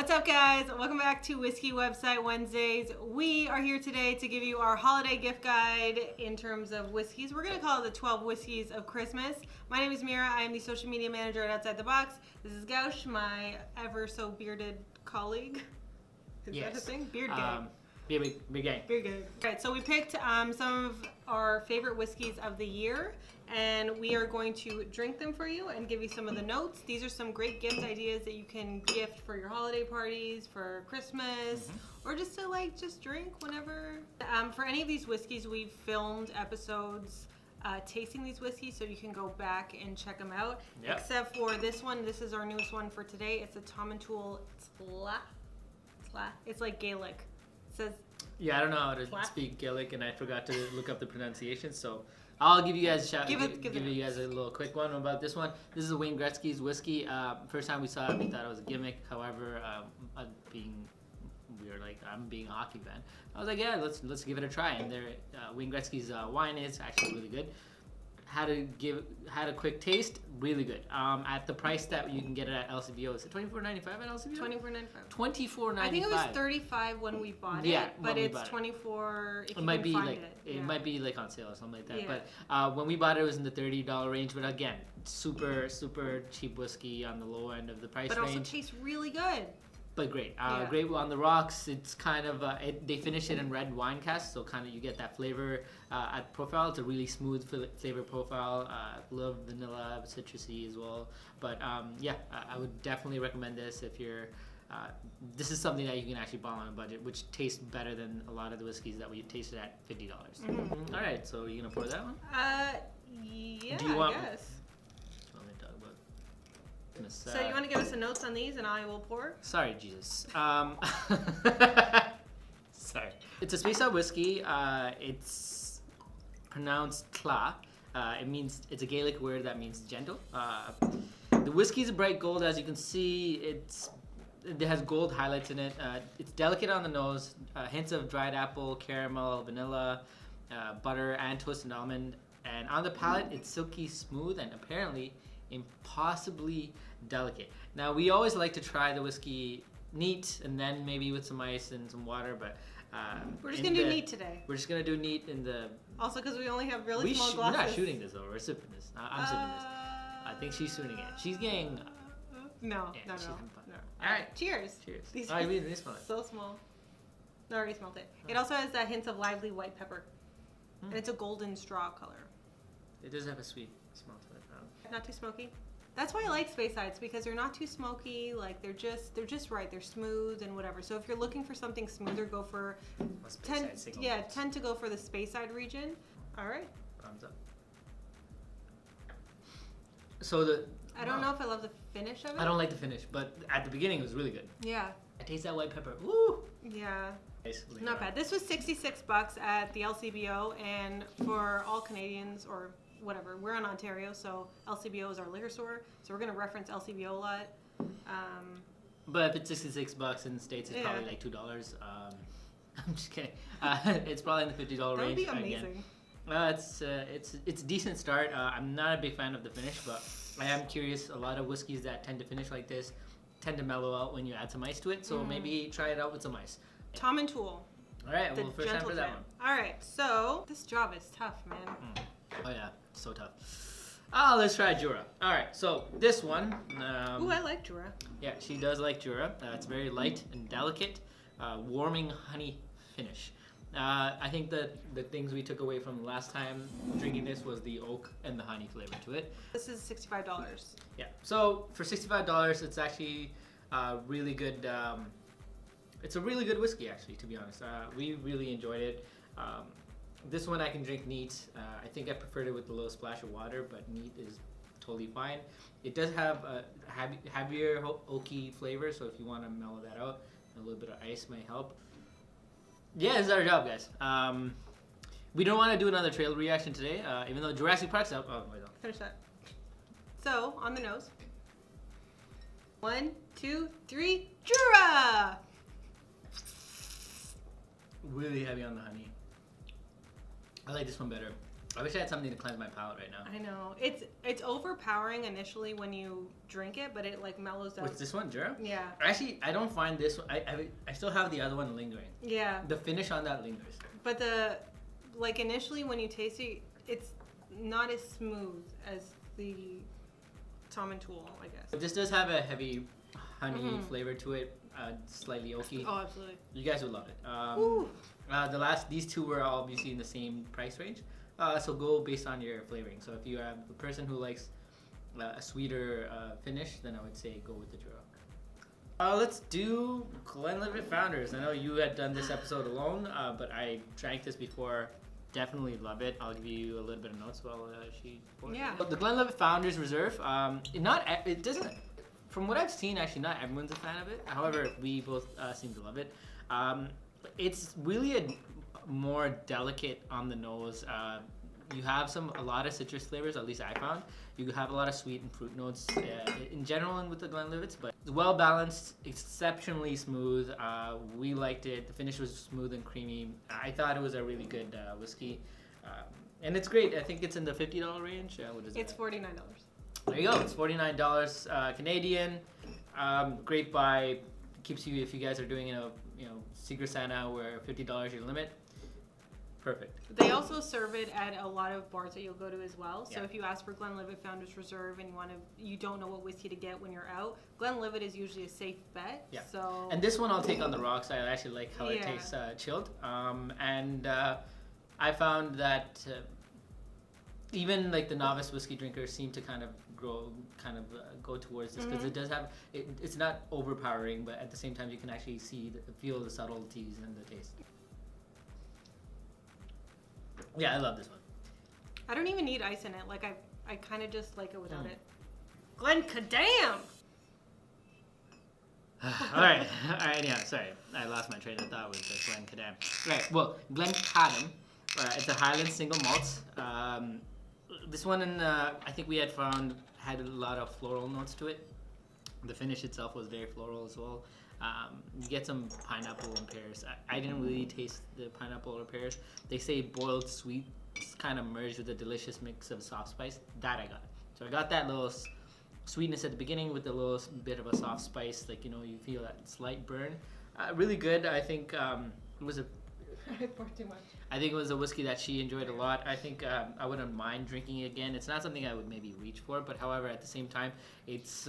What's up, guys? Welcome back to Whiskey Website Wednesdays. We are here today to give you our holiday gift guide in terms of whiskeys. We're going to call it the 12 Whiskeys of Christmas. My name is Meira. I am the social media manager at Outside the Box. This is Gowsh, my ever so bearded colleague. Is that a thing? Beard gang. Big gang. Very good. All right, so we picked some of our favorite whiskeys of the year, and we are going to drink them for you and give you some of the notes. These are some great gift ideas that you can gift for your holiday parties, for Christmas, or just to just drink whenever. For any of these whiskeys, we've filmed episodes tasting these whiskeys, so you can go back and check them out. Yep. Except for this one, this is our newest one for today. It's a Tom and Tool It's like Gaelic. Says I don't know how to speak Gaelic, and I forgot to look up the pronunciation, so I'll give you guys a shout. Give you guys a little quick one about this one. This is a Wayne Gretzky's whiskey. First time we saw it, we thought it was a gimmick. However, I'm being a hockey fan. I was like, yeah, let's give it a try. And Wayne Gretzky's wine is actually really good. Had a quick taste, really good. At the price that you can get it at LCBO, is it $24.95 at LCBO? $24.95. I think it was $35 when we bought it, but it's $24 if you can find it. It might be like on sale or something like that. Yeah. But when we bought it, it was in the $30 range. But again, super cheap whiskey on the low end of the price range. But also tastes really good. But great. Great on the rocks. It's kind of, they finish it in red wine casks, so kind of you get that flavor at profile. It's a really smooth flavor profile. Love vanilla, citrusy as well. But I would definitely recommend this if you're, this is something that you can actually buy on a budget, which tastes better than a lot of the whiskeys that we tasted at $50. Mm-hmm. All right, so you gonna pour that one? Yeah, Do you want, I guess. So you want to give us the notes on these and I will pour? Sorry, Jesus. Sorry. It's a Space Out whiskey. It's pronounced Tla. It means, it's a Gaelic word that means gentle. The whiskey is a bright gold, as you can see. It has gold highlights in it. It's delicate on the nose. Hints of dried apple, caramel, vanilla, butter, and toasted almond. And on the palate, it's silky smooth and apparently impossibly delicate. Now, we always like to try the whiskey neat and then maybe with some ice and some water, but we're just gonna do neat today. We're just gonna do neat in the. Also, because we only have really small glasses. We're not shooting this over. We're sipping this. I'm sipping this. I think she's shooting it. She's getting. No. All right. Cheers. These smell it. So small. I already smelled it. It also has hints of lively white pepper, and it's a golden straw color. It does have a sweet smell to it. Not too smoky. That's why I like Space Sides, because they're not too smoky. Like they're just right. They're smooth and whatever. So if you're looking for something smoother, go for tend to go for the Space Side region. All right. Thumbs up. So I don't know if I love the finish of it. I don't like the finish, but at the beginning it was really good. Yeah. I taste that white pepper. Woo. Yeah. Not bad. This was $66 at the LCBO, and for all Canadians or whatever, we're in Ontario, so LCBO is our liquor store, so we're going to reference LCBO a lot. But if it's $66 in the States, it's probably like $2. I'm just kidding. It's probably in the $50 range. That would be amazing. It's a decent start. I'm not a big fan of the finish, but I am curious. A lot of whiskeys that tend to finish like this tend to mellow out when you add some ice to it, so maybe try it out with some ice. Tom and Tool. All right, well, first time for that one. All right, so this job is tough, man. Oh yeah, so tough. Let's try Jura. All right, so this one. Ooh, I like Jura. Yeah, she does like Jura. It's very light and delicate, warming honey finish. I think that the things we took away from the last time drinking this was the oak and the honey flavor to it. This is $65. Yeah, so for $65, it's actually really good. It's a really good whiskey, actually, to be honest. We really enjoyed it. This one I can drink neat. I think I preferred it with a little splash of water, but neat is totally fine. It does have a heavier oaky flavor, so if you want to mellow that out, a little bit of ice might help. Yeah, this is our job, guys. We don't want to do another trail reaction today, even though Jurassic Park's up. Oh, wait, no. Finish that. So, on the nose. 1, 2, 3, Jura! Really heavy on the honey. I like this one better. I wish I had something to cleanse my palate right now. I know. It's overpowering initially when you drink it, but it like mellows out. What's this one, Jura? Yeah. Actually, I don't find this one. I still have the other one lingering. Yeah. The finish on that lingers. But like initially when you taste it, it's not as smooth as the Tool, I guess. But this does have a heavy honey flavor to it, slightly oaky. Oh, absolutely. You guys would love it. Ooh. These two were obviously in the same price range. So go based on your flavoring. So if you are a person who likes a sweeter finish, then I would say go with the Jura. Let's do Glenlivet Founders. I know you had done this episode alone, but I drank this before. Definitely love it. I'll give you a little bit of notes while she pours. Yeah. The Glenlivet Founders Reserve. It doesn't. From what I've seen, actually, not everyone's a fan of it. However, we both seem to love it. It's really a more delicate on the nose. You have a lot of citrus flavors, at least I found. You have a lot of sweet and fruit notes in general and with the Glenlivets, but it's well balanced, exceptionally smooth. We liked it. The finish was smooth and creamy. I thought it was a really good whiskey. And it's great. I think it's in the $50 range. What is it? It's $49. There you go. It's $49 Canadian. Great buy. Keeps you, if you guys are doing Secret Santa where $50 your limit. Perfect. They also serve it at a lot of bars that you'll go to as well. So Yeah. if you ask for Glenlivet Founders Reserve and you don't know what whiskey to get when you're out, Glenlivet is usually a safe bet. Yeah. So And this one I'll take on the rocks. I actually like how it Yeah. tastes chilled. I found that even like the novice whiskey drinkers seem to kind of go towards this because it does have it's not overpowering, but at the same time you can actually feel the subtleties in the taste. Yeah, I love this one. I don't even need ice in it. Like I kind of just like it without it. Glencadam! All right. Yeah. Sorry, I lost my train of thought with the Glencadam. Right. Well, Glencadam. It's a Highland single malt. This one, I think we had found had a lot of floral notes to it. The finish itself was very floral as well. You get some pineapple and pears. I didn't really taste the pineapple or pears. They say boiled sweet kind of merged with a delicious mix of soft spice. That I got. So I got that little sweetness at the beginning with a little bit of a soft spice. Like, you feel that slight burn. Really good. I think it was I poured too much. I think it was a whiskey that she enjoyed a lot. I think I wouldn't mind drinking it again. It's not something I would maybe reach for, but however, at the same time, it's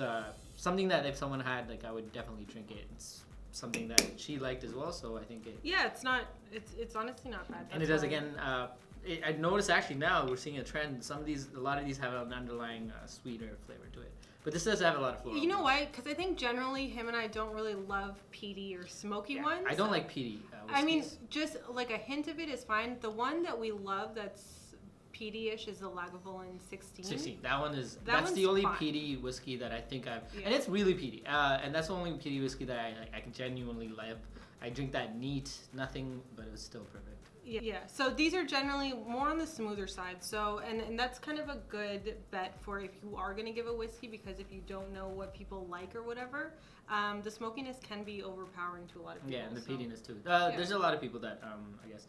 something that if someone had, like, I would definitely drink it. It's something that she liked as well, so I think it... Yeah, it's honestly not bad. And it does, again, I noticed actually now we're seeing a trend. A lot of these have an underlying sweeter flavor to it. But this does have a lot of floral. You know why? Because I think generally him and I don't really love peaty or smoky ones. I don't like peaty whiskeys. I mean, just like a hint of it is fine. The one that we love that's peaty-ish is the Lagavulin 16. 16. That's one's the only fine. peaty whiskey that I think I've... Yeah. And it's really peaty. And that's the only peaty whiskey that I can genuinely love. I drink that neat, nothing, but it was still perfect. Yeah, so these are generally more on the smoother side. So, and that's kind of a good bet for if you are going to give a whiskey, because if you don't know what people like or whatever, the smokiness can be overpowering to a lot of people. Yeah, and the so. peatiness too. There's a lot of people that, I guess,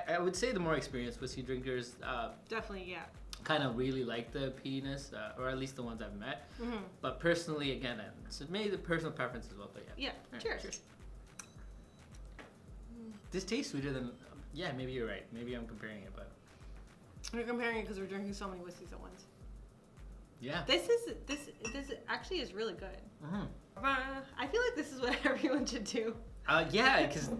I would say the more experienced whiskey drinkers Definitely, yeah. kind of really like the peatiness, or at least the ones I've met. Mm-hmm. But personally, again, it's maybe the personal preference as well, but yeah. Yeah, All right, cheers. This tastes sweeter than... Yeah, maybe you're right. Maybe I'm comparing it, but... We're comparing it because we're drinking so many whiskeys at once. Yeah. This actually is really good. Mm-hmm. I feel like this is what everyone should do. Yeah, because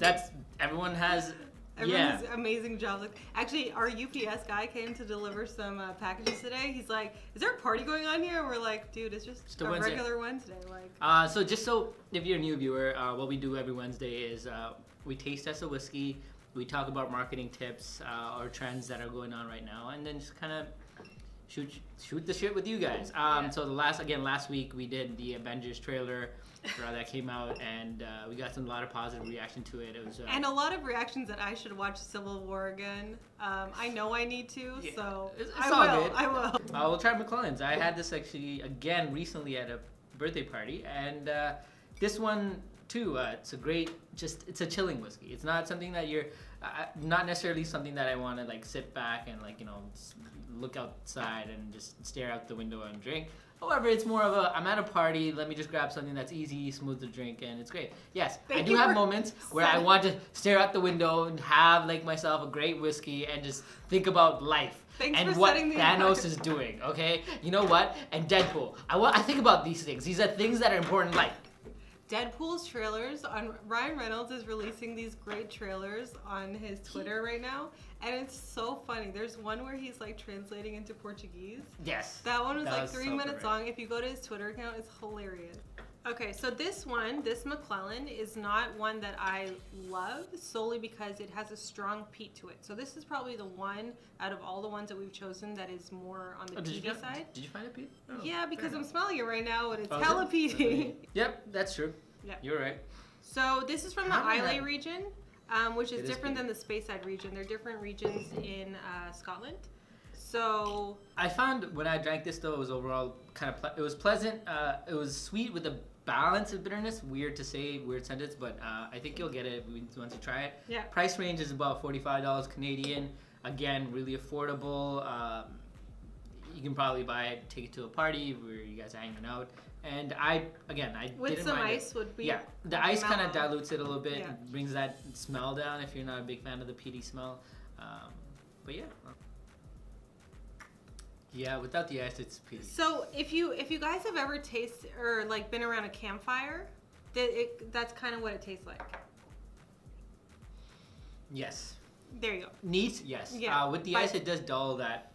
everyone has... Everyone does amazing jobs. Like, actually, our UPS guy came to deliver some packages today. He's like, "Is there a party going on here?" And we're like, "Dude, it's just a Wednesday. regular Wednesday." Like, So just so if you're a new viewer, what we do every Wednesday is we taste test a whiskey, we talk about marketing tips or trends that are going on right now, and then just kind of shoot the shit with you guys. So last week we did the Avengers trailer that came out, and we got a lot of positive reaction to it. It was and a lot of reactions that I should watch Civil War again. I know I need to, so it's I all will. good. I will. We'll try McClellan's. I had this actually again recently at a birthday party, and this one too. It's a great, it's a chilling whiskey. It's not something that you're, not necessarily something that I want to like sit back and like, look outside and just stare out the window and drink. However, it's more of a, I'm at a party, let me just grab something that's easy, smooth to drink, and it's great. Yes, I do have moments where I want to stare out the window and have like myself a great whiskey and just think about life. And what Thanos is doing, okay? You know what? And Deadpool. I think about these things. These are things that are important in life. Deadpool's trailers on Ryan Reynolds is releasing these great trailers on his Twitter right now, and it's so funny. There's one where he's like translating into Portuguese. Yes. That one was like 3 minutes long. If you go to his Twitter account, it's hilarious. Okay, so this McClellan is not one that I love solely because it has a strong peat to it. So this is probably the one out of all the ones that we've chosen that is more on the peaty side. Did you find a peat? Oh, yeah, because I'm smelling it right now and it's hella peaty. Yep, that's true. Yep. You're right. So this is from the Islay region, which is different than the Speyside region. They're different regions in Scotland. So I found when I drank this though, it was overall kind of it was pleasant. It was sweet with a balance of bitterness. Weird to say, weird sentence, but I think you'll get it once you try it. Yeah. Price range is about $45 Canadian. Again, really affordable. You can probably buy it, take it to a party where you guys are hanging out. And I with didn't some mind ice it. would be the ice kind of dilutes it a little bit, yeah. Brings that smell down if you're not a big fan of the peaty smell. But yeah. Yeah, without the ice, it's peaty. So if you guys have ever tasted or like been around a campfire, that's kind of what it tastes like. Yes. There you go. Neat, yes. Yeah, with the ice, it does dull that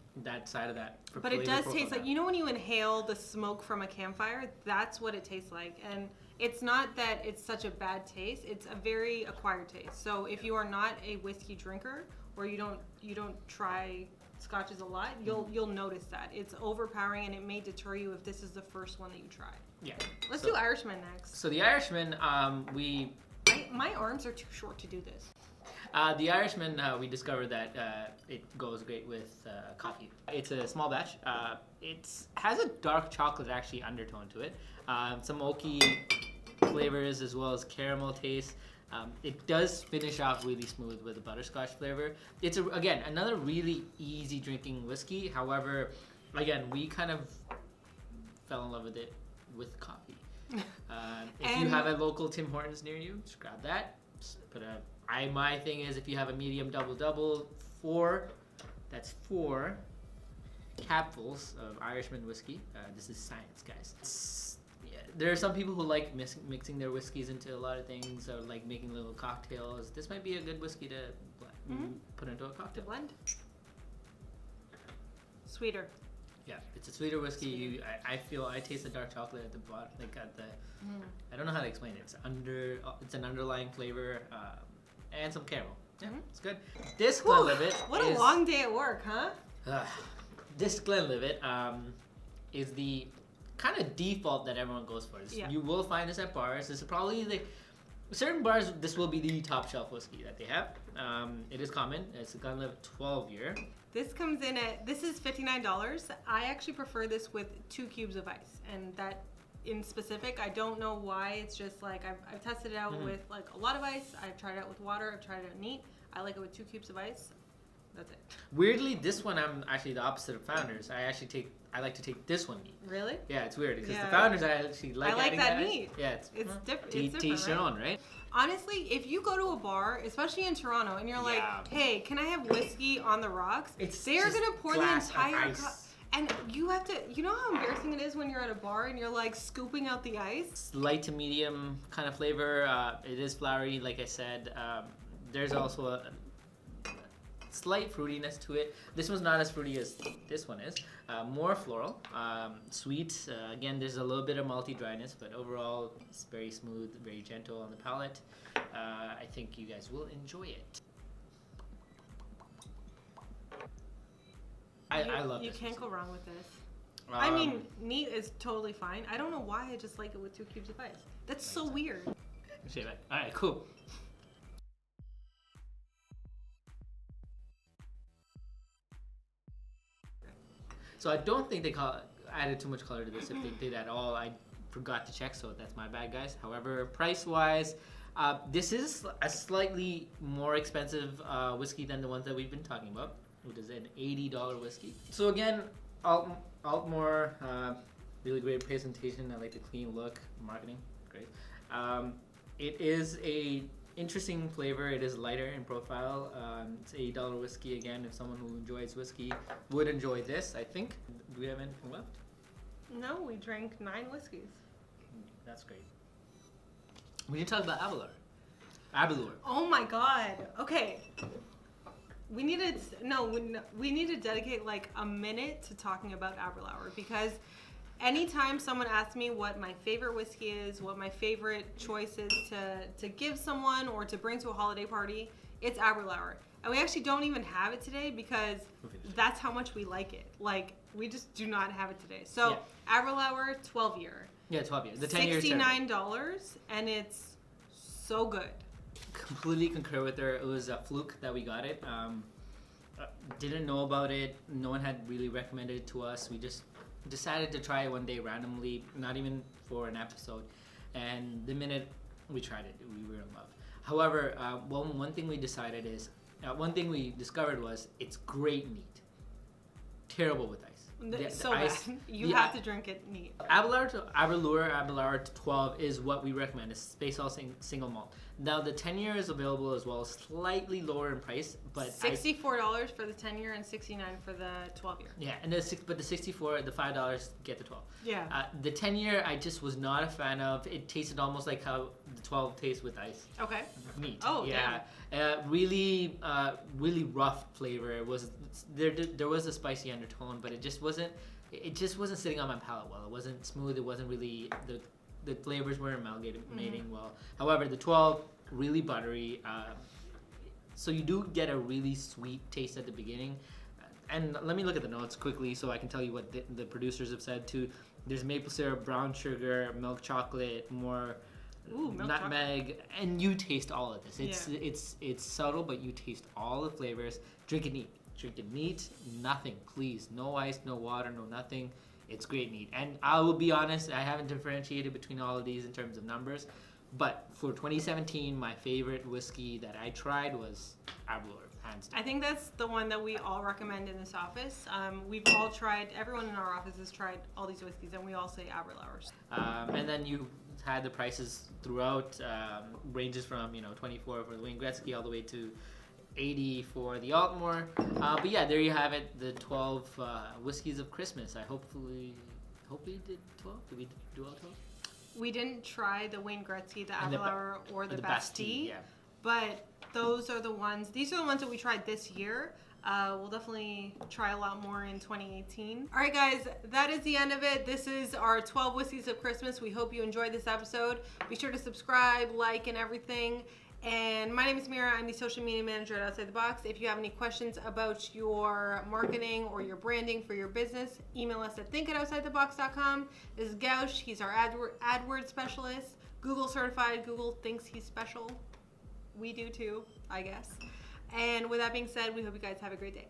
side of that. But it does taste like, when you inhale the smoke from a campfire, that's what it tastes like. And it's not that it's such a bad taste. It's a very acquired taste. So if you are not a whiskey drinker or you don't try scotches a lot, you'll notice that. It's overpowering and it may deter you if this is the first one that you try. Yeah. Let's do Irishman next. So the Irishman, my arms are too short to do this. The Irishman, we discovered that it goes great with coffee. It's a small batch. It has a dark chocolate actually undertone to it. Some oaky flavors as well as caramel taste. It does finish off really smooth with a butterscotch flavor. It's again another really easy drinking whiskey. However, again, we kind of fell in love with it with coffee. If you have a local Tim Hortons near you, just grab that. Just put my thing is if you have a medium double, that's 4 capfuls of Irishman whiskey. This is science, guys. There are some people who like mixing their whiskeys into a lot of things, or like making little cocktails. This might be a good whiskey to put into a cocktail. Blend. Sweeter. Yeah, it's a sweeter whiskey. I feel I taste the dark chocolate at the bottom, like at the. I don't know how to explain it. It's an underlying flavor, and some caramel. Yeah, it's good. This Glenlivet. What a long day at work, huh? This Glenlivet is the kind of default that everyone goes for. You will find this at bars. This is probably certain bars. This will be the top shelf whiskey that they have. It is common. It's a Glenlivet 12-year. This comes in this is $59. I actually prefer this with 2 cubes of ice, and that in specific, I don't know why. It's just like I've tested it out with like a lot of ice. I've tried it out with water. I've tried it out neat. I like it with 2 cubes of ice. That's it. Weirdly, this one I'm actually the opposite of Founders. I like to take this one neat. Really? Yeah, it's weird because the Founders I actually like. I like adding that neat. Yeah, it's different. Teach your own, right? Honestly, if you go to a bar, especially in Toronto, and you're like, "Hey, can I have whiskey on the rocks?" They're gonna pour the entire cup. And you have to, you know how embarrassing it is when you're at a bar and you're like scooping out the ice? It's light to medium kind of flavor. It is flowery, like I said. There's also a slight fruitiness to it. This one's not as fruity as this one is. More floral, sweet. Again, there's a little bit of malty dryness, but overall it's very smooth, very gentle on the palate. I think you guys will enjoy it. I love this. You can't go wrong with this. I mean, neat is totally fine. I don't know why I just like it with 2 cubes of ice. That's so weird. All right, cool. So I don't think they added too much color to this. If they did at all, I forgot to check, so that's my bad, guys. However, price-wise, this is a slightly more expensive whiskey than the ones that we've been talking about, which is an $80 whiskey. So again, Altmore, really great presentation. I like the clean look, marketing, great. It is a interesting flavor. It is lighter in profile. It's $80 whiskey. Again, if someone who enjoys whiskey would enjoy this, I think. Do we have anything left? No, we drank 9 whiskeys. That's great. We didn't talk about Abelor. Oh my god. Okay. We need to dedicate like a minute to talking about Abelauer, because anytime someone asks me what my favorite whiskey is, what my favorite choice is to give someone or to bring to a holiday party, it's Abelauer. And we actually don't even have it today because that's how much we like it. Like, we just do not have it today. So, yeah. Abelauer 12 year. Yeah, 12 years. The 10 years. $69, and it's so good. Completely concur with her. It was a fluke that we got it. Didn't know about it. No one had really recommended it to us. We just decided to try it one day randomly, not even for an episode. And the minute we tried it, we were in love. However, one thing we decided is, one thing we discovered was it's great neat. Terrible with ice. So ice, bad. You have to drink it neat. Abelauer to 12 is what we recommend. It's Space All single malt. Now the 10 year is available as well, slightly lower in price, but $64 for the 10 year and $69 for the 12 year. Yeah, and but the 64, the $5 get the 12. Yeah. The 10 year I just was not a fan of. It tasted almost like how the 12 tastes with ice. Okay. Neat. Oh yeah. Really rough flavor. It was there was a spicy undertone, but it just wasn't sitting on my palate well. It wasn't smooth. It wasn't really the flavors weren't amalgamating well. However, the 12 really buttery. So you do get a really sweet taste at the beginning. And let me look at the notes quickly so I can tell you what the producers have said too. There's maple syrup, brown sugar, milk chocolate, more nutmeg, and you taste all of this. It's subtle, but you taste all the flavors. Drink it neat. Drink it neat. Nothing, please. No ice, no water, no nothing. It's great neat. And I will be honest, I haven't differentiated between all of these in terms of numbers. But for 2017, my favorite whiskey that I tried was Abelauer, hands down. I think that's the one that we all recommend in this office. We've all tried, everyone in our office has tried all these whiskeys, and we all say Abelauers. And then you had the prices throughout, ranges from 24 for the Wayne Gretzky all the way to 80 for the Altmore. But yeah, there you have it, the 12 whiskeys of Christmas. I hope we did 12. Did we do all 12? We didn't try the Wayne Gretzky, the Abelauer, or the Bastille, yeah. But these are the ones that we tried this year. We'll definitely try a lot more in 2018. All right, guys, that is the end of it. This is our 12 Whiskeys of Christmas. We hope you enjoyed this episode. Be sure to subscribe, like, and everything. And my name is Meira. I'm the social media manager at Outside the Box. If you have any questions about your marketing or your branding for your business, email us at think@outsidethebox.com. This is Gowsh. He's our AdWords specialist. Google certified. Google thinks he's special. We do too, I guess. And with that being said, we hope you guys have a great day.